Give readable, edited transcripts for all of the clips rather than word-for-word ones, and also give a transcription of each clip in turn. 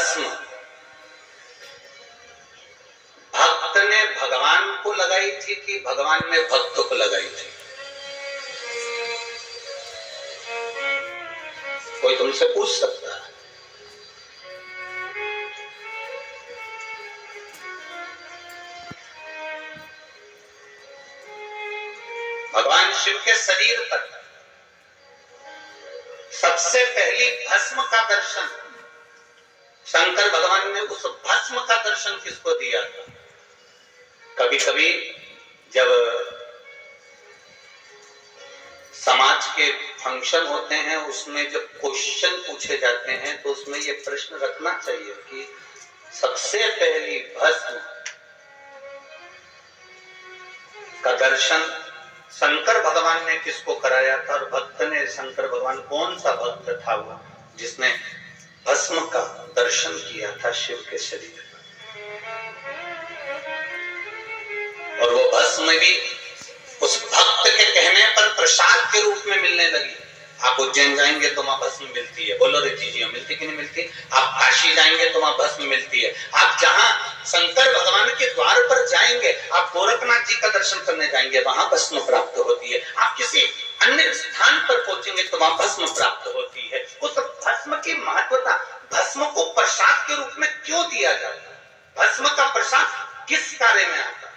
भस्म भक्त ने भगवान को लगाई थी कि भगवान ने भक्त को लगाई थी? कोई तुमसे पूछ सकता है? भगवान शिव के शरीर पर सबसे पहली भस्म का दर्शन शंकर भगवान ने उस भस्म का दर्शन किसको दिया था? कभी कभी जब समाज के फंक्शन होते हैं उसमें जब क्वेश्चन पूछे जाते हैं तो उसमें ये प्रश्न रखना चाहिए कि सबसे पहली भस्म का दर्शन शंकर भगवान ने किसको कराया था? और भक्त ने शंकर भगवान कौन सा भक्त था वो जिसने भस्म का दर्शन किया था शिव के शरीर पर? और वो भस्म भी उस भक्त के कहने पर प्रसाद के रूप में मिलने लगी। आप उज्जैन जाएंगे तो वहां भस्म मिलती है, बोलो रे जी मिलती कि नहीं मिलती? आप काशी जाएंगे तो वहां भस्म मिलती है। आप जहां शंकर भगवान के द्वार पर जाएंगे, आप गोरखनाथ जी का दर्शन करने जाएंगे, वहां भस्म प्राप्त होती है। आप किसी अन्य स्थान पर पहुंचेंगे तो वहां भस्म प्राप्त होती है। उस भस्म की महत्वता, भस्म को प्रसाद के रूप में क्यों दिया जाता है? भस्म का प्रसाद किस कार्य में आता है?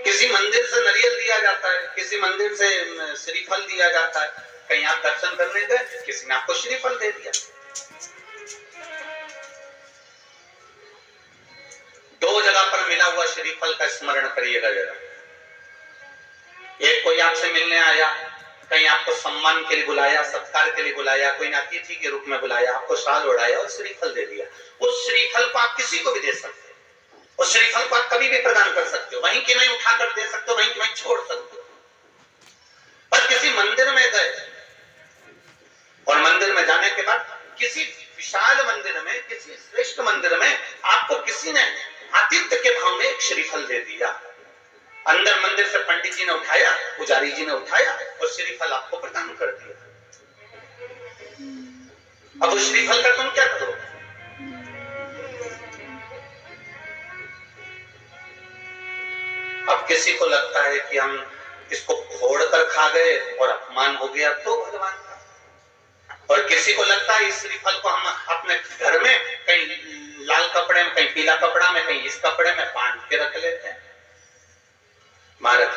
किसी मंदिर से नारियल दिया जाता है, किसी मंदिर से श्रीफल दिया जाता है। कहीं आप दर्शन करने गए, किसी ने आपको श्रीफल दे दिया। दो जगह पर मिला हुआ श्रीफल का स्मरण करिएगा जरा। एक कोई आपसे मिलने आया, कहीं आपको सम्मान के लिए बुलाया, सत्कार के लिए बुलाया, कोई अतिथि के रूप में बुलाया, आपको शाल ओढ़ाया और श्रीफल दे दिया। उस श्रीफल को आप किसी को भी दे सकते हो, उस श्रीफल को आप कभी भी प्रदान कर सकते हो, वहीं के वहीं उठाकर दे सकते हो, वहीं के वहीं छोड़ सकते हो। पर किसी मंदिर में गए और मंदिर में जाने के बाद किसी विशाल मंदिर में, किसी श्रेष्ठ मंदिर में आपको किसी ने आतिथ्य के भाव में एक श्रीफल दे दिया। अंदर मंदिर से पंडित जी ने उठाया, पुजारी जी ने उठाया और श्रीफल आपको प्रदान कर दिया। अब उस श्रीफल का तुम क्या करोगे? अब किसी को लगता है कि हम इसको फोड़ कर खा गए और अपमान हो गया तो भगवान का, और किसी को लगता है इस श्रीफल को हम अपने घर में कहीं लाल कपड़े में, कहीं पीला कपड़ा में, कहीं इस कपड़े में बांध के रख लेते हैं। महाराज,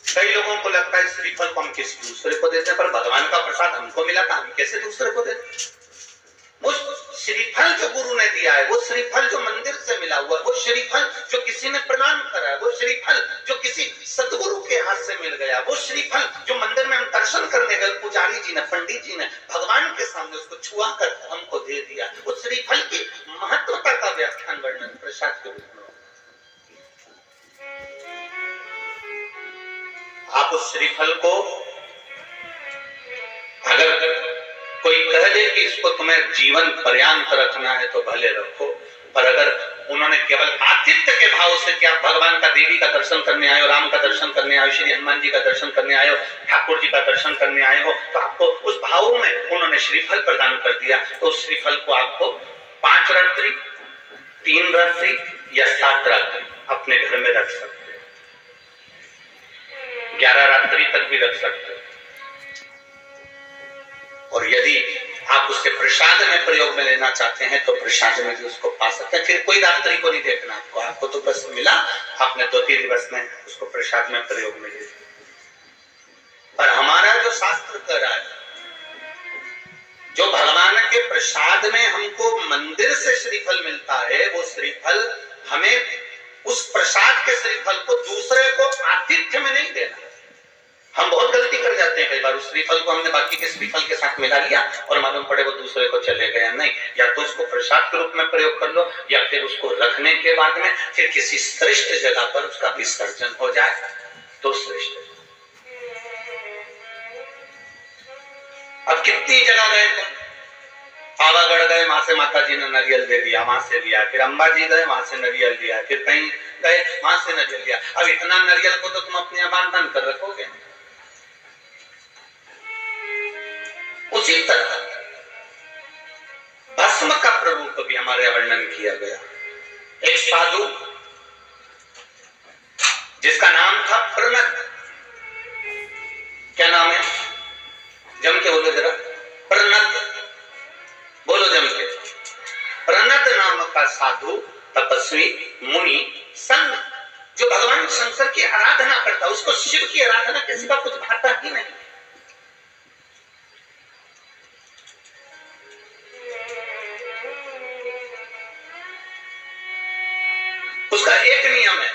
कई लोगों को लगता है श्रीफल को हम किसी दूसरे को देते हैं, पर भगवान का प्रसाद हमको मिला था, हम कैसे दूसरे को देते? वो श्रीफल जो गुरु ने दिया है, वो श्रीफल जो मंदिर से मिला हुआ है, वो श्रीफल जो किसी ने प्रदान करा है, वो श्रीफल जो किसी सदगुरु के हाथ से मिल गया, वो श्रीफल जो मंदिर में हम दर्शन करने गए, पुजारी जी ने, पंडित जी ने भगवान के सामने उसको छुआ कर हमको दे दिया। उस श्रीफल की महत्वता का व्याख्यान वर्णन प्रसाद के रूप में। आप उस श्रीफल को अगर कोई कह दे कि इसको तुम्हें जीवन पर्यंत रखना है तो भले रखो, पर अगर उन्होंने केवल आतिथ्य के भाव से कि आप भगवान का, देवी का दर्शन करने आए हो, राम का दर्शन करने आए हो, श्री हनुमान जी का दर्शन करने आए हो, ठाकुर जी का दर्शन करने आए हो, तो आपको उस भाव में उन्होंने श्रीफल प्रदान कर दिया, तो उस श्रीफल को आपको 5 रात्रि, 3 रात्रि या 7 रात्रि अपने घर में रख सकते हो, 11 रात्रि तक भी रख सकते हो। और यदि आप उसके प्रसाद में प्रयोग में लेना चाहते हैं तो प्रसाद में भी उसको पा सकते हैं। फिर कोई रात्रि को नहीं देखना आपको तो बस मिला, आपने 2-3 दिवस में उसको प्रसाद में प्रयोग में ले लिया। पर हमारा जो शास्त्र कह रहा है, जो भगवान के प्रसाद में हमको मंदिर से श्रीफल मिलता है, वो श्रीफल हमें, उस प्रसाद के श्रीफल को दूसरे को आतिथ्य में नहीं देना। हम बहुत गलती कर जाते हैं कई बार, उस श्रीफल को हमने बाकी के श्रीफल के साथ मिला लिया और मालूम पड़े वो दूसरे को चले गया। नहीं, या तो उसको प्रसाद के रूप में प्रयोग कर लो, या फिर उसको रखने के बाद में फिर किसी श्रेष्ठ जगह पर उसका विसर्जन हो जाए तो श्रेष्ठ। अब कितनी जगह गए तुम, पावागढ़ गए, वहां से माता जी ने नारियल दे दिया, वहां से लिया, फिर अम्बा जी गए वहां से नारियल लिया, फिर कहीं गए वहां से नारियल लिया। अब इतना नारियल को तो तुम अपने यहाँ बांधन कर रखोगे। उसी तरह भस्म का प्ररूप भी हमारे वर्णन किया गया। एक साधु जिसका नाम था प्रणत, क्या नाम है? जम के बोलो जरा, प्रणत बोलो जम के। प्रणत नाम का साधु तपस्वी मुनि संत जो भगवान शंकर की आराधना करता, उसको शिव की आराधना किसी का कुछ भाता ही नहीं। उसका एक नियम है,